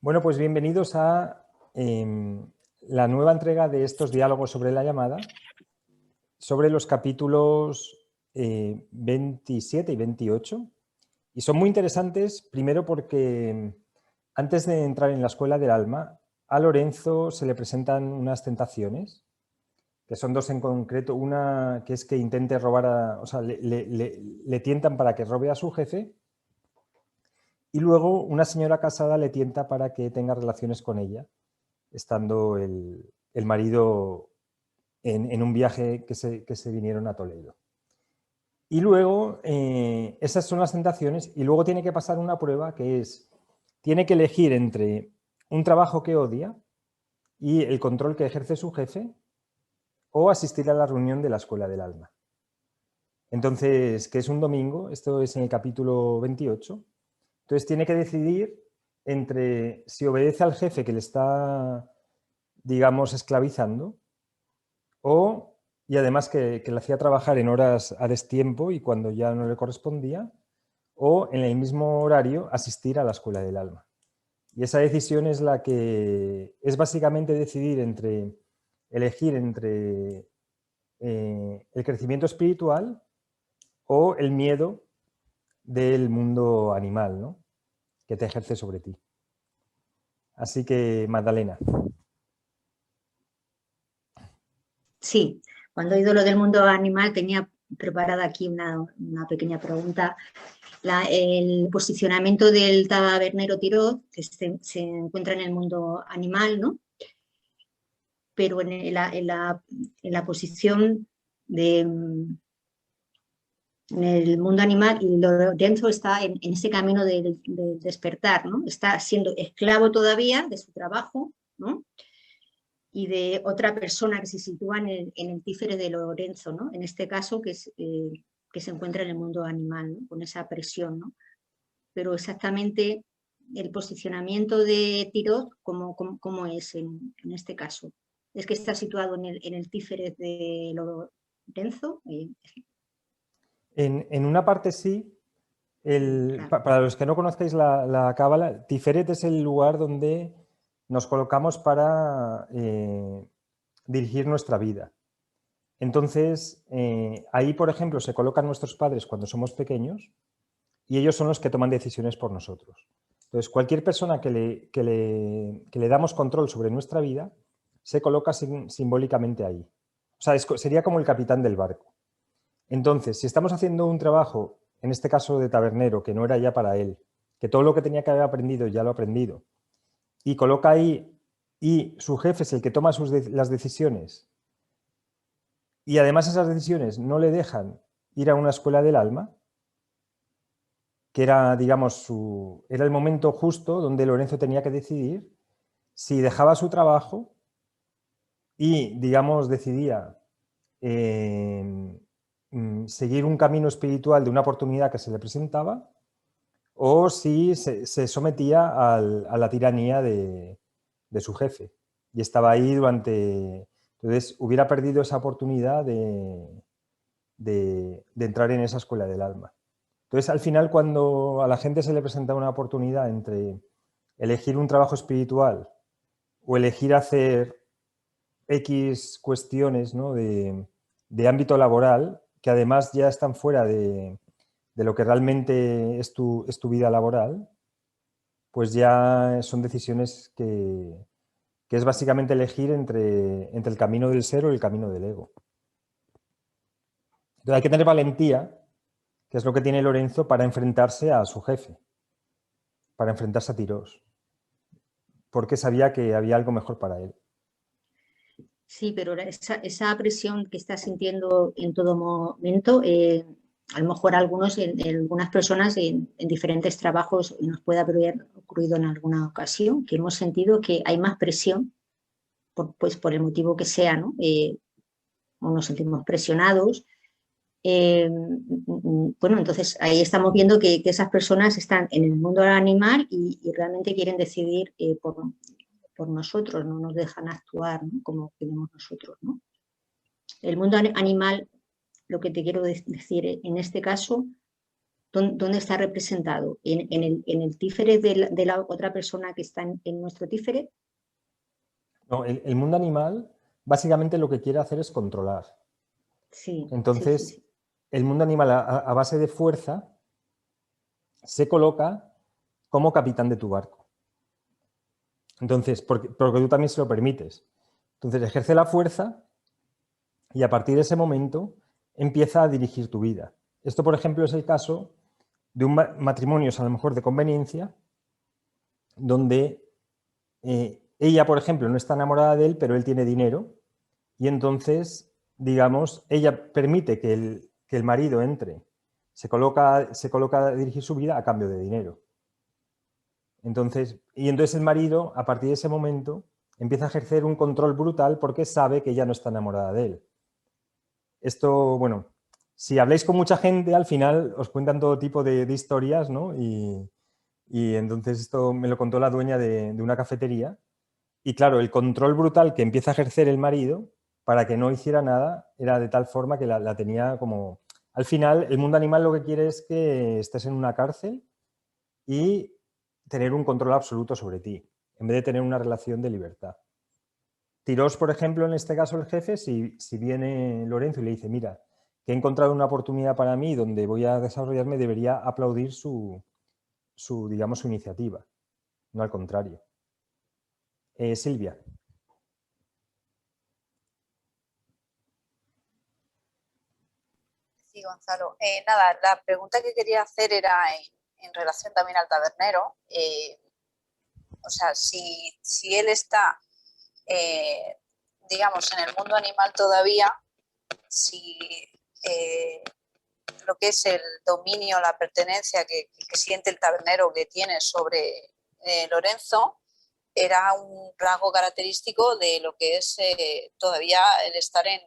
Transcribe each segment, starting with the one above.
Bueno, pues bienvenidos a la nueva entrega de estos diálogos sobre la llamada, sobre los capítulos 27 y 28. Y son muy interesantes, primero porque antes de entrar en la escuela del alma, a Lorenzo se le presentan unas tentaciones, que son dos en concreto. Una que es que intente robar, le tientan para que robe a su jefe, y luego una señora casada le tienta para que tenga relaciones con ella, estando el marido en un viaje que se vinieron a Toledo. Y luego, esas son las tentaciones, y luego tiene que pasar una prueba que es, tiene que elegir entre un trabajo que odia y el control que ejerce su jefe, o asistir a la reunión de la Escuela del Alma. Entonces, que es un domingo, esto es en el capítulo 28, entonces tiene que decidir entre si obedece al jefe que le está, digamos, esclavizando, y además que le hacía trabajar en horas a destiempo y cuando ya no le correspondía, o en el mismo horario asistir a la Escuela del Alma. Y esa decisión es la que es básicamente decidir elegir entre el crecimiento espiritual o el miedo del mundo animal, ¿no?, que te ejerce sobre ti. Así que, Magdalena. Sí, cuando he oído lo del mundo animal tenía preparada aquí una pequeña pregunta. El posicionamiento del tabernero Tirot, que se encuentra en el mundo animal, ¿no? Pero en la posición en el mundo animal, y Lorenzo está en ese camino de despertar, ¿no? Está siendo esclavo todavía de su trabajo, ¿no?, y de otra persona que se sitúa en el tífere de Lorenzo, ¿no?, en este caso que se encuentra en el mundo animal, ¿no?, con esa presión, ¿no? Pero exactamente el posicionamiento de Tirot, ¿cómo es en este caso? ¿Es que está situado en el tífere de Lorenzo? En una parte sí. Claro. Para los que no conozcáis la cábala, Tiferet es el lugar donde nos colocamos para dirigir nuestra vida. Entonces, ahí, por ejemplo, se colocan nuestros padres cuando somos pequeños, y ellos son los que toman decisiones por nosotros. Entonces, cualquier persona que le damos control sobre nuestra vida se coloca simbólicamente ahí. O sea, sería como el capitán del barco. Entonces, si estamos haciendo un trabajo, en este caso de tabernero, que no era ya para él, que todo lo que tenía que haber aprendido ya lo ha aprendido, y coloca ahí, y su jefe es el que toma las decisiones, y además esas decisiones no le dejan ir a una escuela del alma, que era, digamos, era el momento justo donde Lorenzo tenía que decidir si dejaba su trabajo y, digamos, decidía seguir un camino espiritual de una oportunidad que se le presentaba, o si se sometía a la tiranía de su jefe. Y estaba ahí durante... Entonces, hubiera perdido esa oportunidad de entrar en esa escuela del alma. Entonces, al final, cuando a la gente se le presenta una oportunidad entre elegir un trabajo espiritual o elegir hacer X cuestiones, ¿no?, de ámbito laboral, que además ya están fuera de lo que realmente es tu vida laboral, pues ya son decisiones que es básicamente elegir entre el camino del ser o el camino del ego. Entonces hay que tener valentía, que es lo que tiene Lorenzo, para enfrentarse a su jefe, para enfrentarse a Tirós, porque sabía que había algo mejor para él. Sí, pero esa presión que está sintiendo en todo momento, a lo mejor algunas personas en diferentes trabajos nos puede haber ocurrido en alguna ocasión, que hemos sentido que hay más presión, por el motivo que sea, ¿no? O nos sentimos presionados. Bueno, entonces ahí estamos viendo que esas personas están en el mundo animal y realmente quieren decidir por nosotros, no nos dejan actuar, ¿no?, como queremos nosotros, ¿no? El mundo animal, lo que te quiero decir en este caso, ¿Dónde está representado? ¿En el tífere de la otra persona que está en nuestro tífere? No, el mundo animal básicamente lo que quiere hacer es controlar. Sí, sí, sí, Entonces, sí. el mundo animal a base de fuerza se coloca como capitán de tu barco. Entonces, porque tú también se lo permites. Entonces, ejerce la fuerza y a partir de ese momento empieza a dirigir tu vida. Esto, por ejemplo, es el caso de un matrimonio, a lo mejor de conveniencia, donde ella, por ejemplo, no está enamorada de él, pero él tiene dinero y entonces, digamos, ella permite que el marido entre, se coloca a dirigir su vida a cambio de dinero. Entonces el marido, a partir de ese momento, empieza a ejercer un control brutal porque sabe que ella no está enamorada de él. Esto, bueno, si habláis con mucha gente, al final os cuentan todo tipo de historias, ¿no? Y entonces esto me lo contó la dueña de una cafetería. Y claro, el control brutal que empieza a ejercer el marido para que no hiciera nada era de tal forma que la tenía como... Al final, el mundo animal lo que quiere es que estés en una cárcel y tener un control absoluto sobre ti, en vez de tener una relación de libertad. Tiros, por ejemplo, en este caso el jefe, si viene Lorenzo y le dice, mira, que he encontrado una oportunidad para mí donde voy a desarrollarme, debería aplaudir digamos, su iniciativa, no al contrario. Silvia. Sí, Gonzalo. Nada, la pregunta que quería hacer era en relación también al tabernero. O sea, si él está, digamos, en el mundo animal todavía, si lo que es el dominio, la pertenencia que siente el tabernero que tiene sobre Lorenzo, era un rasgo característico de lo que es todavía el estar en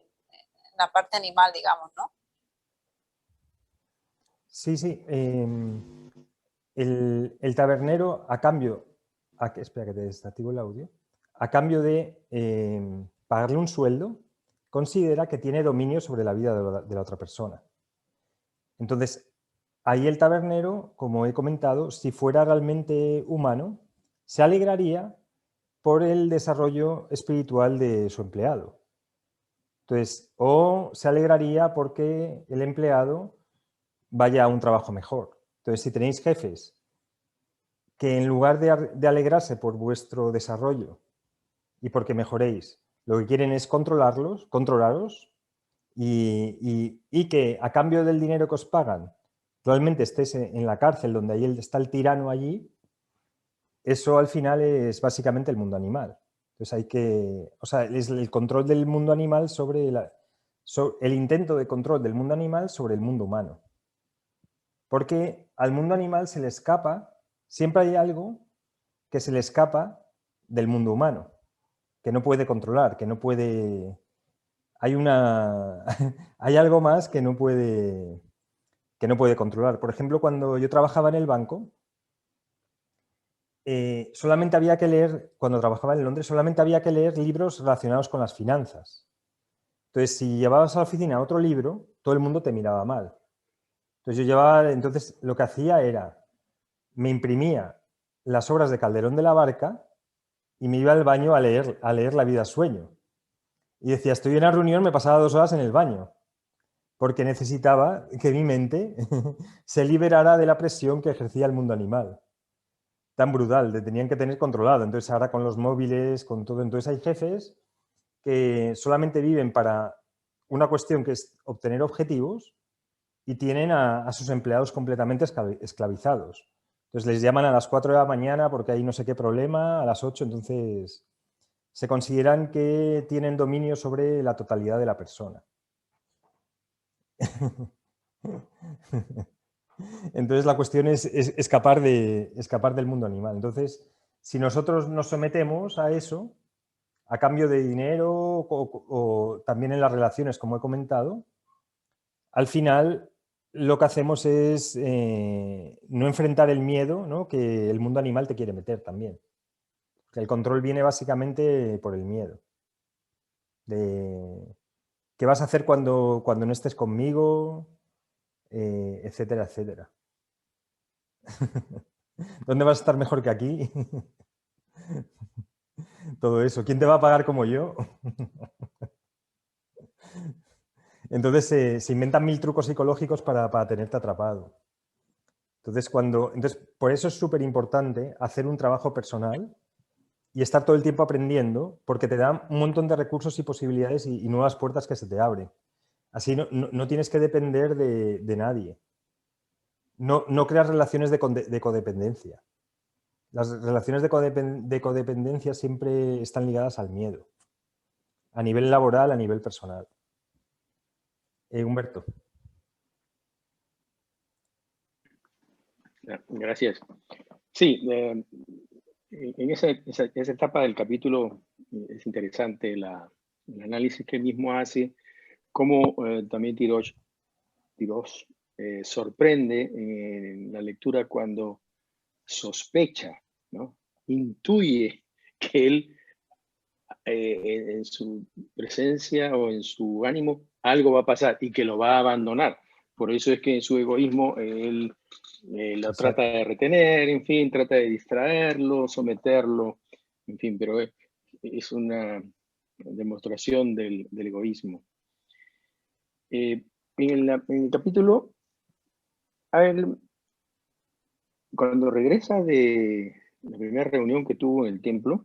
la parte animal, digamos, ¿no? Sí, sí. El tabernero, a cambio, espera que te desactivo el audio, a cambio de pagarle un sueldo, considera que tiene dominio sobre la vida de la otra persona. Entonces, ahí el tabernero, como he comentado, si fuera realmente humano, se alegraría por el desarrollo espiritual de su empleado. Entonces, o se alegraría porque el empleado vaya a un trabajo mejor. Entonces, si tenéis jefes que en lugar de alegrarse por vuestro desarrollo y porque mejoréis, lo que quieren es controlaros y que a cambio del dinero que os pagan, probablemente estés en la cárcel donde ahí está el tirano allí, eso al final es básicamente el mundo animal. Entonces hay que, o sea, es el control del mundo animal sobre el intento de control del mundo animal sobre el mundo humano. Porque al mundo animal se le escapa, siempre hay algo que se le escapa del mundo humano, que no puede controlar, que no puede... Hay hay algo más que no puede controlar. Por ejemplo, cuando yo trabajaba en el banco, solamente había que leer, cuando trabajaba en Londres, solamente había que leer libros relacionados con las finanzas. Entonces, si llevabas a la oficina otro libro, todo el mundo te miraba mal. Entonces lo que hacía era, me imprimía las obras de Calderón de la Barca y me iba al baño a leer La vida sueño. Y decía, estoy en una reunión, me pasaba 2 horas en el baño, porque necesitaba que mi mente se liberara de la presión que ejercía el mundo animal. Tan brutal, te tenían que tener controlado. Entonces ahora con los móviles, con todo, entonces hay jefes que solamente viven para una cuestión que es obtener objetivos y tienen a sus empleados completamente esclavizados. Entonces les llaman a las 4 de la mañana porque hay no sé qué problema, a las 8, entonces se consideran que tienen dominio sobre la totalidad de la persona. Entonces la cuestión es escapar del mundo animal. Entonces, si nosotros nos sometemos a eso, a cambio de dinero o también en las relaciones, como he comentado, al final lo que hacemos es no enfrentar el miedo, ¿no?, que el mundo animal te quiere meter también. El control viene básicamente por el miedo. De qué vas a hacer cuando no estés conmigo, etcétera, etcétera. ¿Dónde vas a estar mejor que aquí? Todo eso. ¿Quién te va a pagar como yo? Entonces se inventan 1000 trucos psicológicos para tenerte atrapado. Entonces, por eso es súper importante hacer un trabajo personal y estar todo el tiempo aprendiendo, porque te da un montón de recursos y posibilidades y nuevas puertas que se te abren. Así no tienes que depender de nadie. No creas relaciones de codependencia. Las relaciones de codependencia siempre están ligadas al miedo, a nivel laboral, a nivel personal. Humberto. Gracias. Sí, en esa etapa del capítulo es interesante el análisis que él mismo hace, cómo también Tirós sorprende en la lectura cuando sospecha, ¿no? Intuye que él en su presencia o en su ánimo algo va a pasar y que lo va a abandonar. Por eso es que en su egoísmo él lo trata de retener, en fin, trata de distraerlo, someterlo, en fin, pero es una demostración del egoísmo. En el capítulo, a ver, cuando regresa de la primera reunión que tuvo en el templo,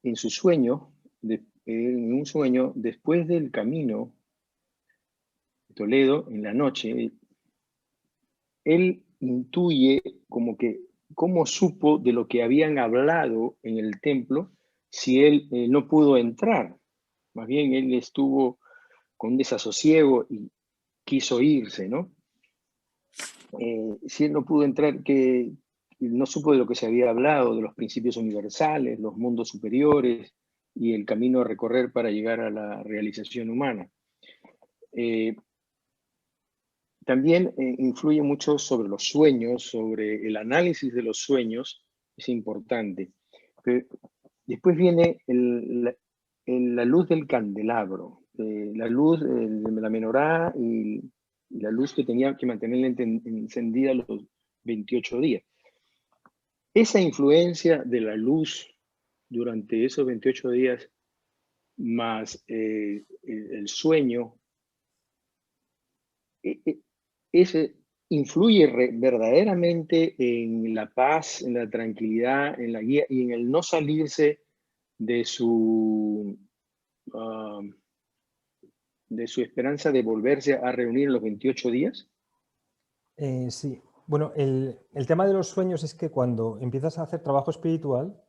en su sueño, en un sueño, después del camino de Toledo, en la noche, él intuye como que cómo supo de lo que habían hablado en el templo si él no pudo entrar. Más bien él estuvo con desasosiego y quiso irse, ¿no? Si él no pudo entrar, que no supo de lo que se había hablado, de los principios universales, los mundos superiores y el camino a recorrer para llegar a la realización humana. También influye mucho sobre los sueños, sobre el análisis de los sueños, es importante. Pero después viene la luz del candelabro, la luz de la menorá y la luz que tenía que mantenerla encendida los 28 días. Esa influencia de la luz durante esos 28 días, más el sueño, influye verdaderamente en la paz, en la tranquilidad, en la guía y en el no salirse de su esperanza de volverse a reunir en los 28 días. Sí. Bueno, el tema de los sueños es que cuando empiezas a hacer trabajo espiritual,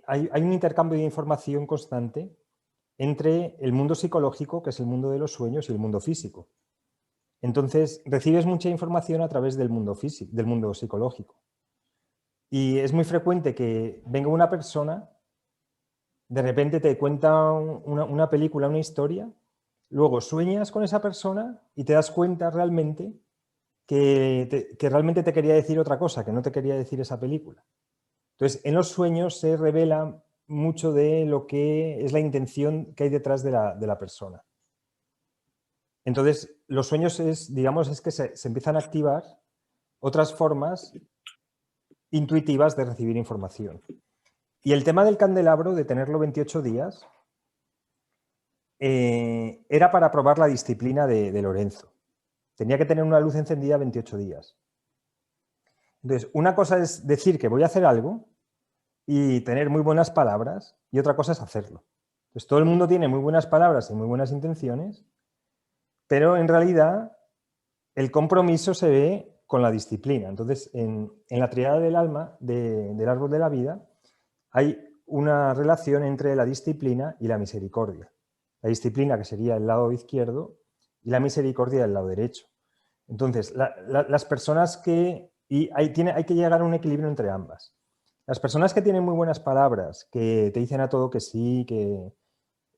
hay un intercambio de información constante entre el mundo psicológico, que es el mundo de los sueños, y el mundo físico. Entonces, recibes mucha información a través del mundo físico, del mundo psicológico. Y es muy frecuente que venga una persona, de repente te cuenta una película, una historia, luego sueñas con esa persona y te das cuenta realmente que realmente te quería decir otra cosa, que no te quería decir esa película. Entonces, en los sueños se revela mucho de lo que es la intención que hay detrás de la persona. Entonces, los sueños es que se empiezan a activar otras formas intuitivas de recibir información. Y el tema del candelabro, de tenerlo 28 días, era para probar la disciplina de Lorenzo. Tenía que tener una luz encendida 28 días. Entonces, una cosa es decir que voy a hacer algo y tener muy buenas palabras, y otra cosa es hacerlo. Entonces, todo el mundo tiene muy buenas palabras y muy buenas intenciones, pero en realidad el compromiso se ve con la disciplina. Entonces, en la tríada del alma, del árbol de la vida, hay una relación entre la disciplina y la misericordia. La disciplina, que sería el lado izquierdo, y la misericordia del lado derecho. Entonces, las personas que... Y hay que llegar a un equilibrio entre ambas. Las personas que tienen muy buenas palabras, que te dicen a todo que sí, que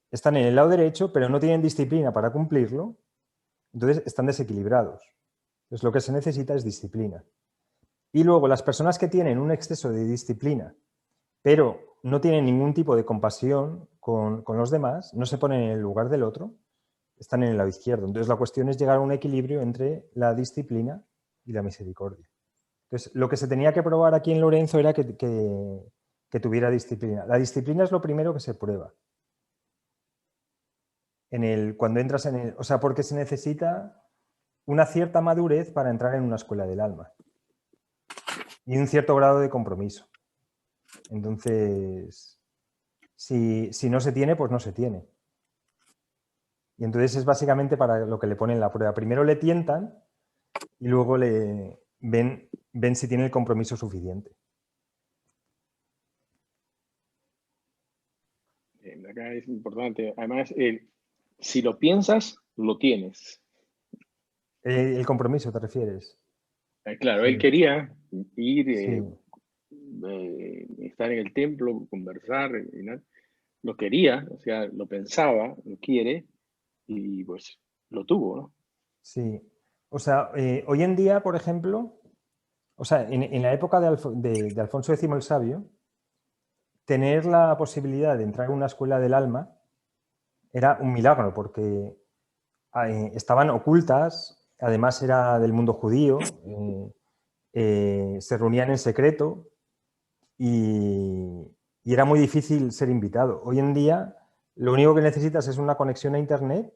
están en el lado derecho, pero no tienen disciplina para cumplirlo, entonces están desequilibrados. Entonces, lo que se necesita es disciplina. Y luego, las personas que tienen un exceso de disciplina, pero no tienen ningún tipo de compasión con los demás, no se ponen en el lugar del otro, están en el lado izquierdo. Entonces la cuestión es llegar a un equilibrio entre la disciplina y la misericordia. Entonces lo que se tenía que probar aquí en Lorenzo era que tuviera disciplina. La disciplina es lo primero que se prueba. Cuando entras en el... O sea, porque se necesita una cierta madurez para entrar en una escuela del alma. Y un cierto grado de compromiso. Entonces, si no se tiene, pues no se tiene. Y entonces es básicamente para lo que le ponen la prueba. Primero le tientan y luego ven si tiene el compromiso suficiente. Acá es importante. Además, si lo piensas, lo tienes. ¿El compromiso te refieres? Claro, Sí. él quería ir, Sí. Estar en el templo, conversar, lo quería, o sea, lo pensaba, lo quiere, y pues lo tuvo, ¿no? Sí. O sea, hoy en día, por ejemplo, o sea, en la época de Alfonso X el Sabio, tener la posibilidad de entrar en una escuela del alma era un milagro, porque estaban ocultas, además era del mundo judío, se reunían en secreto y era muy difícil ser invitado. Hoy en día lo único que necesitas es una conexión a internet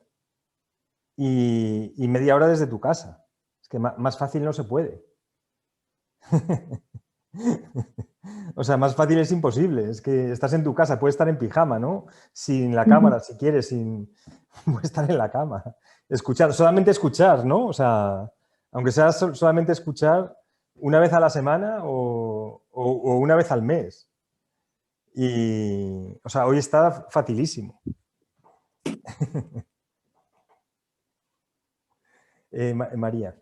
y media hora desde tu casa. Es que más fácil no se puede. O sea, más fácil es imposible. Es que estás en tu casa, puedes estar en pijama, ¿no? Sin la cámara, si quieres, puedes estar en la cama. Escuchar, solamente escuchar, ¿no? O sea, aunque sea solamente escuchar una vez a la semana o una vez al mes. Y, o sea, hoy está facilísimo. María.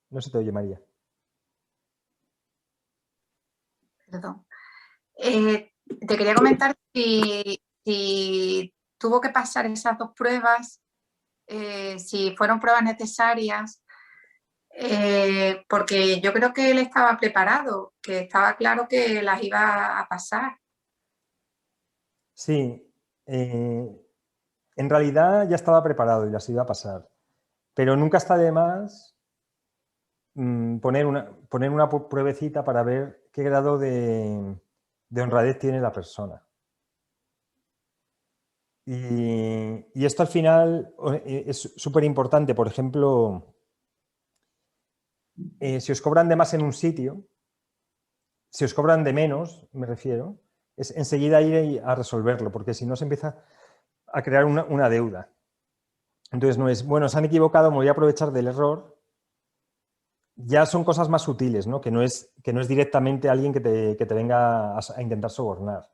No se te oye, María. Perdón. Te quería comentar si tuvo que pasar esas dos pruebas, si fueron pruebas necesarias, porque yo creo que él estaba preparado, que estaba claro que las iba a pasar. Sí, en realidad ya estaba preparado y las iba a pasar, pero nunca está de más poner una pruebecita para ver qué grado de honradez tiene la persona. Y esto al final es súper importante. Por ejemplo, si os cobran de más en un sitio, si os cobran de menos, me refiero, es enseguida ir a resolverlo, porque si no se empieza a crear una deuda. Entonces no es, bueno, se han equivocado, me voy a aprovechar del error. Ya son cosas más sutiles, ¿no? Que no es directamente alguien que te venga a intentar sobornar,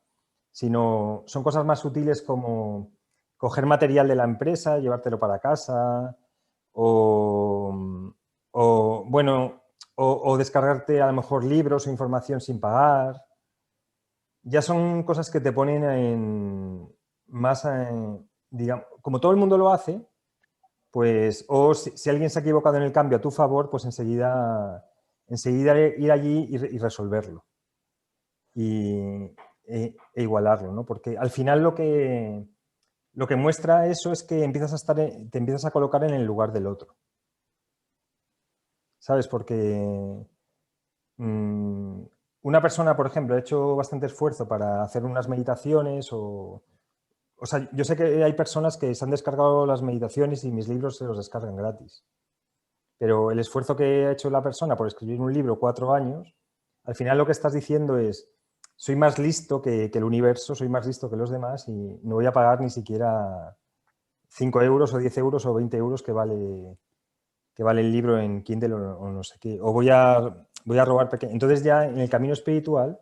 sino son cosas más sutiles como coger material de la empresa, llevártelo para casa, o descargarte a lo mejor libros o información sin pagar. Ya son cosas que te ponen digamos, como todo el mundo lo hace, pues, o si alguien se ha equivocado en el cambio a tu favor, pues enseguida ir allí y resolverlo e igualarlo, ¿no? Porque al final lo que muestra eso es que te empiezas a colocar en el lugar del otro. ¿Sabes? Porque una persona, por ejemplo, ha hecho bastante esfuerzo para hacer unas meditaciones o sea, yo sé que hay personas que se han descargado las meditaciones y mis libros se los descargan gratis. Pero el esfuerzo que ha hecho la persona por escribir un libro 4 años, al final lo que estás diciendo es, soy más listo que el universo, soy más listo que los demás y no voy a pagar ni siquiera 5 euros o 10 euros o 20 euros que vale el libro en Kindle o no sé qué. O voy a robar pequeño. Entonces ya en el camino espiritual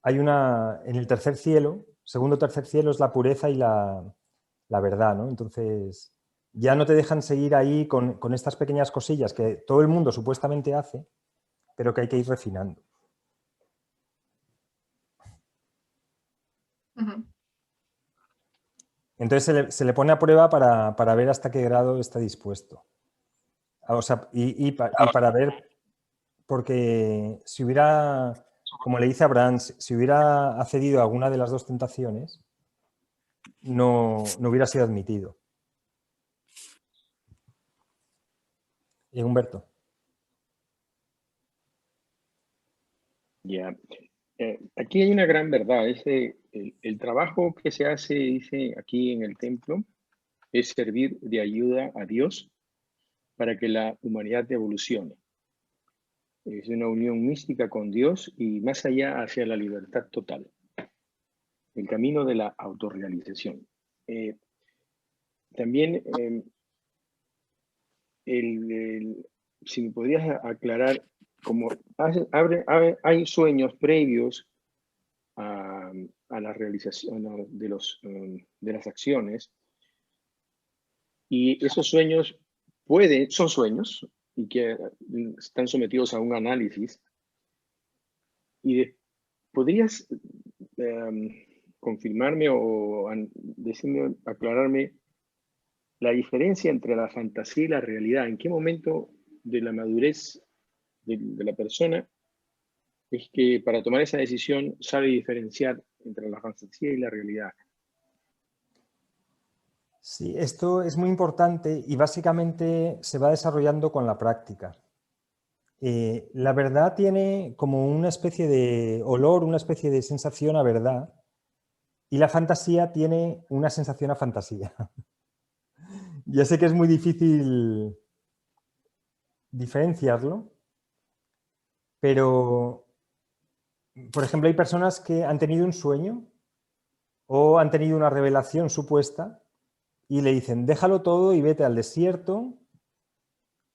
hay en el tercer cielo, segundo o tercer cielo es la pureza y la verdad, ¿no? Entonces ya no te dejan seguir ahí con estas pequeñas cosillas que todo el mundo supuestamente hace, pero que hay que ir refinando. Entonces se le pone a prueba para ver hasta qué grado está dispuesto. O sea, y para ver porque si hubiera, como le dice Abraham, si hubiera accedido a alguna de las dos tentaciones, no hubiera sido admitido. ¿Y Humberto? Ya. Aquí hay una gran verdad. El trabajo que se hace, dice aquí en el templo, es servir de ayuda a Dios para que la humanidad evolucione. Es una unión mística con Dios y más allá hacia la libertad total. El camino de la autorrealización. También, si me podrías aclarar, como hay sueños previos a la realización de las acciones, y esos sueños son sueños y que están sometidos a un análisis. Y ¿podrías confirmarme o decirme, aclararme la diferencia entre la fantasía y la realidad? ¿En qué momento de la madurez de la persona es que para tomar esa decisión sabe diferenciar entre la fantasía y la realidad? Sí, esto es muy importante y básicamente se va desarrollando con la práctica. La verdad tiene como una especie de olor, una especie de sensación a verdad, y la fantasía tiene una sensación a fantasía. Ya sé que es muy difícil diferenciarlo, pero, por ejemplo, hay personas que han tenido un sueño o han tenido una revelación supuesta y le dicen, déjalo todo y vete al desierto,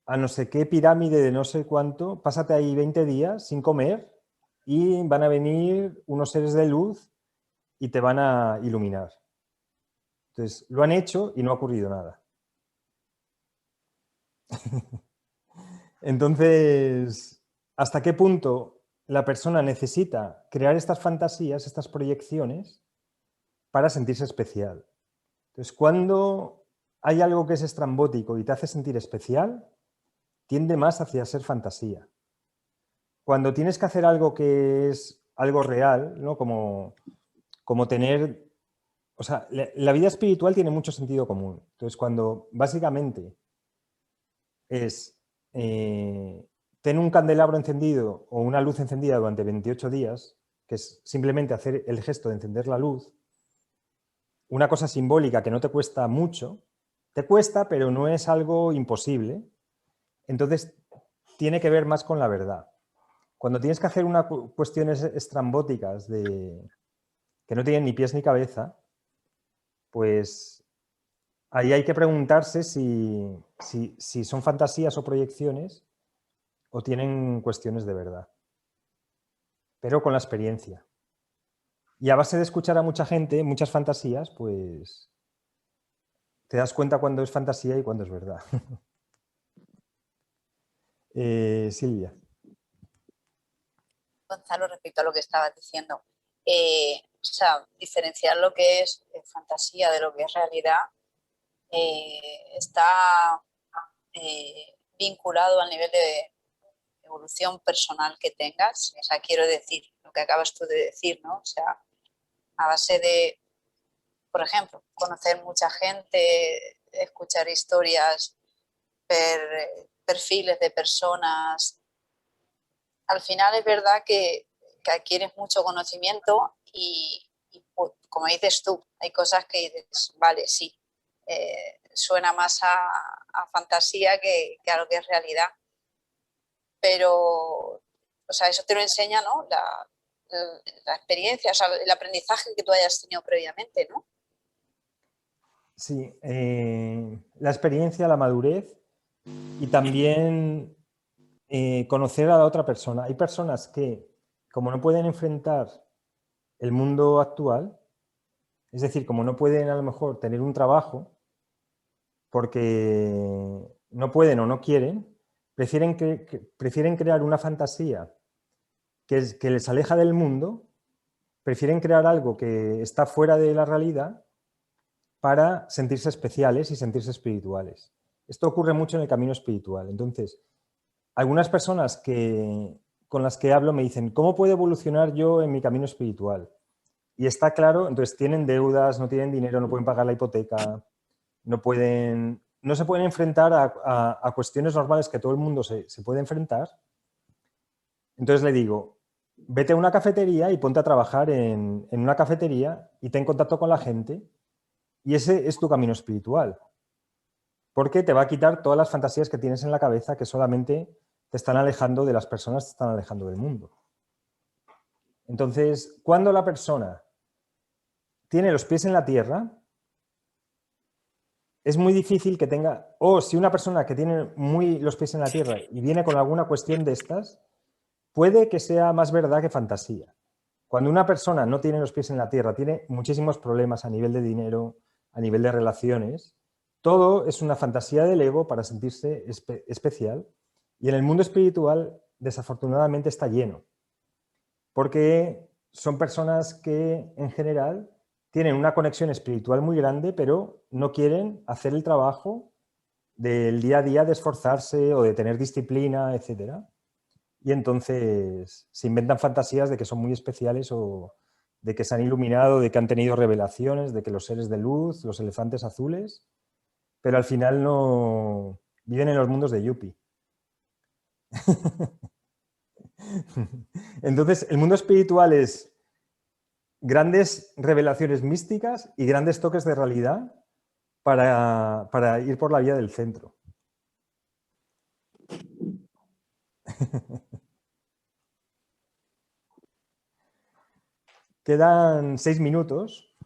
a no sé qué pirámide de no sé cuánto, pásate ahí 20 días sin comer y van a venir unos seres de luz y te van a iluminar. Entonces, lo han hecho y no ha ocurrido nada. Entonces, ¿hasta qué punto la persona necesita crear estas fantasías, estas proyecciones, para sentirse especial? Entonces, cuando hay algo que es estrambótico y te hace sentir especial, tiende más hacia ser fantasía. Cuando tienes que hacer algo que es algo real, ¿no? Como tener... O sea, la vida espiritual tiene mucho sentido común. Entonces, cuando básicamente es tener un candelabro encendido o una luz encendida durante 28 días, que es simplemente hacer el gesto de encender la luz, una cosa simbólica que no te cuesta mucho, te cuesta, pero no es algo imposible. Entonces, tiene que ver más con la verdad. Cuando tienes que hacer cuestiones estrambóticas que no tienen ni pies ni cabeza, pues ahí hay que preguntarse si son fantasías o proyecciones o tienen cuestiones de verdad. Pero con la experiencia. Y a base de escuchar a mucha gente, muchas fantasías, pues te das cuenta cuando es fantasía y cuando es verdad. Silvia. Gonzalo, respecto a lo que estabas diciendo, o sea, diferenciar lo que es fantasía de lo que es realidad está vinculado al nivel de evolución personal que tengas. O sea, quiero decir, lo que acabas tú de decir, ¿no? O sea, a base de, por ejemplo, conocer mucha gente, escuchar historias, ver perfiles de personas. Al final es verdad que adquieres mucho conocimiento y, como dices tú, hay cosas que dices, vale, sí, suena más a fantasía que a lo que es realidad. Pero, o sea, eso te lo enseña, ¿no? La experiencia, o sea, el aprendizaje que tú hayas tenido previamente, ¿no? Sí, la experiencia, la madurez y también conocer a la otra persona. Hay personas que, como no pueden enfrentar el mundo actual, es decir, como no pueden a lo mejor tener un trabajo porque no pueden o no quieren, prefieren crear una fantasía que les aleja del mundo, prefieren crear algo que está fuera de la realidad para sentirse especiales y sentirse espirituales. Esto ocurre mucho en el camino espiritual. Entonces, algunas personas con las que hablo me dicen, ¿cómo puedo evolucionar yo en mi camino espiritual? Y está claro, entonces tienen deudas, no tienen dinero, no pueden pagar la hipoteca, no se pueden enfrentar a cuestiones normales que todo el mundo se puede enfrentar. Entonces le digo, vete a una cafetería y ponte a trabajar en una cafetería y ten contacto con la gente, y ese es tu camino espiritual. Porque te va a quitar todas las fantasías que tienes en la cabeza que solamente te están alejando de las personas, te están alejando del mundo. Entonces, cuando la persona tiene los pies en la tierra, es muy difícil que tenga... O si una persona que tiene muy los pies en la tierra y viene con alguna cuestión de estas, puede que sea más verdad que fantasía. Cuando una persona no tiene los pies en la tierra, tiene muchísimos problemas a nivel de dinero, a nivel de relaciones, todo es una fantasía del ego para sentirse especial, y en el mundo espiritual desafortunadamente está lleno, porque son personas que en general tienen una conexión espiritual muy grande, pero no quieren hacer el trabajo del día a día de esforzarse o de tener disciplina, etc. Y entonces se inventan fantasías de que son muy especiales o de que se han iluminado, de que han tenido revelaciones, de que los seres de luz, los elefantes azules, pero al final no viven en los mundos de Yuppie. Entonces, el mundo espiritual es grandes revelaciones místicas y grandes toques de realidad para ir por la vía del centro. Quedan 6 minutos.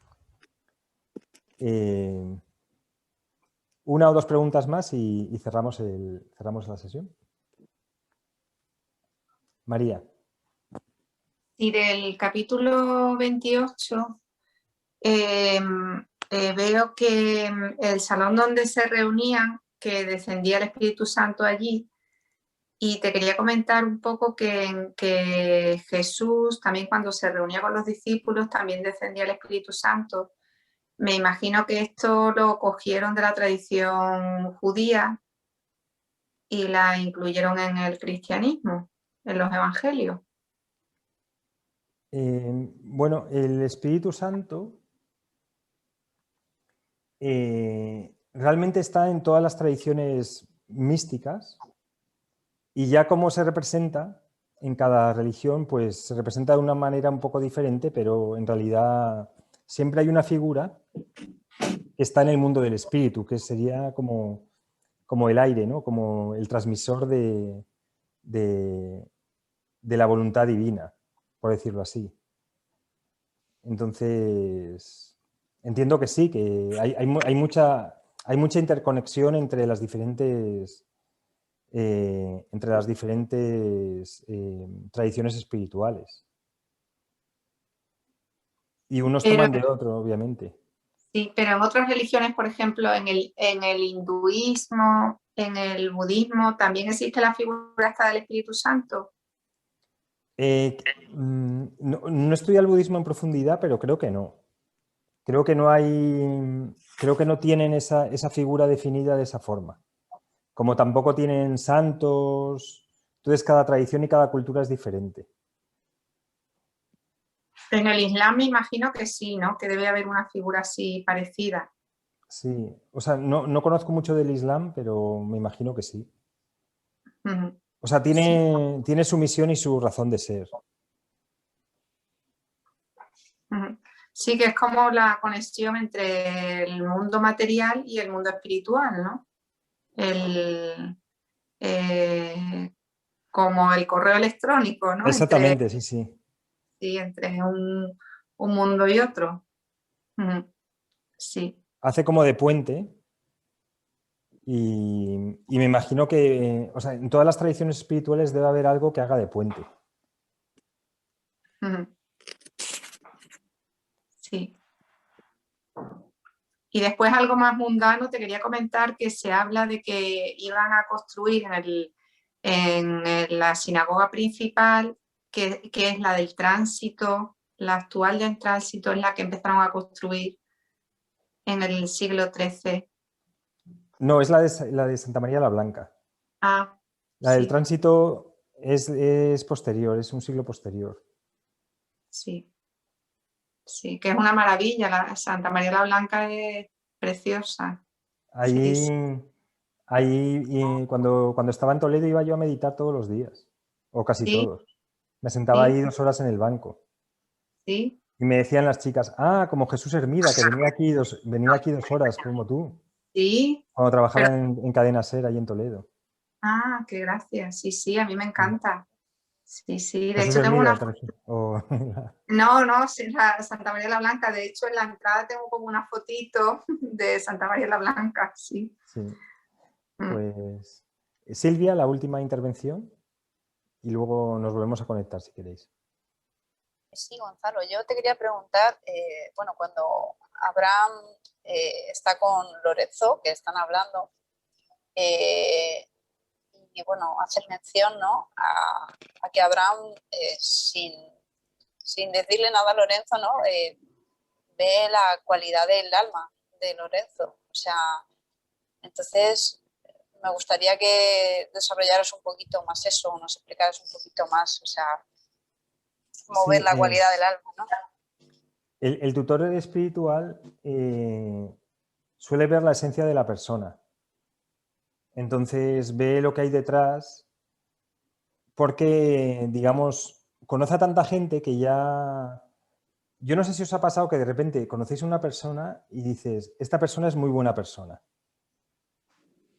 Una o dos preguntas más y cerramos la sesión. María. Y del capítulo 28 veo que el salón donde se reunían, que descendía el Espíritu Santo allí, y te quería comentar un poco que Jesús también cuando se reunía con los discípulos también descendía el Espíritu Santo. Me imagino que esto lo cogieron de la tradición judía y la incluyeron en el cristianismo, en los evangelios. Bueno, el Espíritu Santo realmente está en todas las tradiciones místicas, y ya cómo se representa en cada religión, pues se representa de una manera un poco diferente, pero en realidad siempre hay una figura que está en el mundo del espíritu, que sería como el aire, ¿no? Como el transmisor de la voluntad divina, por decirlo así. Entonces, entiendo que sí, que hay mucha interconexión entre las diferentes tradiciones espirituales. Y unos toman de otro, obviamente. Sí, pero en otras religiones, por ejemplo, en el hinduismo, en el budismo, ¿también existe la figura esta del Espíritu Santo? No estudié el budismo en profundidad, pero creo que no. Creo que no tienen esa figura definida de esa forma. Como tampoco tienen santos. Entonces cada tradición y cada cultura es diferente. En el Islam me imagino que sí, ¿no? Que debe haber una figura así parecida. Sí, o sea, no conozco mucho del Islam, pero me imagino que sí. Uh-huh. O sea, tiene su misión y su razón de ser. Uh-huh. Sí, que es como la conexión entre el mundo material y el mundo espiritual, ¿no? Como el correo electrónico, ¿no? Exactamente, sí. Sí, entre un mundo y otro. Uh-huh. Sí. Hace como de puente y me imagino que, o sea, en todas las tradiciones espirituales debe haber algo que haga de puente. Uh-huh. Sí. Y después algo más mundano, te quería comentar que se habla de que iban a construir en la sinagoga principal, que es la del tránsito, la actual del tránsito es la que empezaron a construir en el siglo XIII. No, es la de Santa María la Blanca. Ah. La del Sí. tránsito es posterior, es un siglo posterior. Sí. Sí, que es una maravilla. La Santa María la Blanca es preciosa. Ahí, Sí, y cuando estaba en Toledo iba yo a meditar todos los días, o casi sí, todos. Me sentaba sí, ahí 2 horas en el banco. sí. Y me decían las chicas, como Jesús Hermida, que venía aquí 2 horas, como tú, Sí, cuando trabajaba pero, en Cadena Ser, ahí en Toledo. qué gracia. Sí, sí, a mí me encanta. Sí, sí. De Jesús hecho, tengo Hermida, una. te refieres. O- No, no, sí, la Santa María la Blanca. De hecho, en la entrada tengo como una fotito de Santa María la Blanca. Sí. sí, Mm. pues Silvia, la última intervención, y luego nos volvemos a conectar si queréis. Sí, Gonzalo, yo te quería preguntar, bueno, cuando Abraham está con Lorenzo, que están hablando, y bueno, hacer mención, ¿no?, a que Abraham, sin decirle nada a Lorenzo, ¿no?, ve la cualidad del alma de Lorenzo. O sea, entonces me gustaría que desarrollaras un poquito más eso, nos explicaras un poquito más, o sea, cómo ver Sí, la cualidad del alma, ¿no? el tutor espiritual suele ver la esencia de la persona. Entonces ve lo que hay detrás porque, digamos, conoce a tanta gente que ya... Yo no sé si os ha pasado que de repente conocéis a una persona y dices, esta persona es muy buena persona.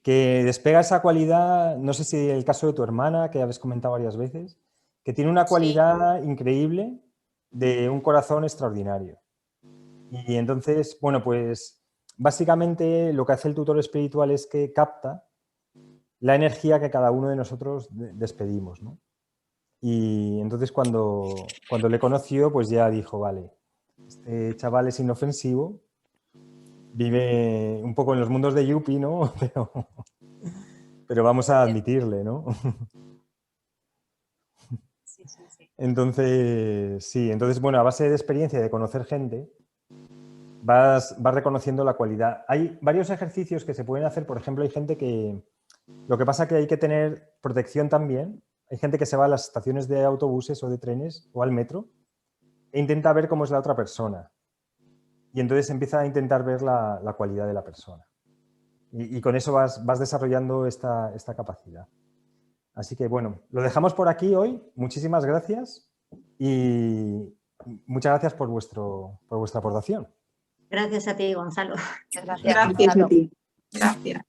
Que despega esa cualidad, no sé si el caso de tu hermana, que habéis comentado varias veces, que tiene una Sí. cualidad increíble de un corazón extraordinario. Y entonces, bueno, pues básicamente lo que hace el tutor espiritual es que capta la energía que cada uno de nosotros despedimos, ¿no? Y entonces cuando le conoció, pues ya dijo, vale, este chaval es inofensivo, vive un poco en los mundos de Yuppie, ¿no? Pero vamos a admitirle, ¿no? Sí, sí, sí. Entonces, sí, entonces, bueno, a base de experiencia, de conocer gente, vas reconociendo la cualidad. Hay varios ejercicios que se pueden hacer, por ejemplo, hay gente que, lo que pasa es que hay que tener protección también. Hay gente que se va a las estaciones de autobuses o de trenes o al metro e intenta ver cómo es la otra persona. Y entonces empieza a intentar ver la cualidad de la persona. Y con eso vas desarrollando esta capacidad. Así que bueno, lo dejamos por aquí hoy. Muchísimas gracias y muchas gracias por vuestra aportación. Gracias a ti, Gonzalo. Gracias, Gracias. Gonzalo. Gracias.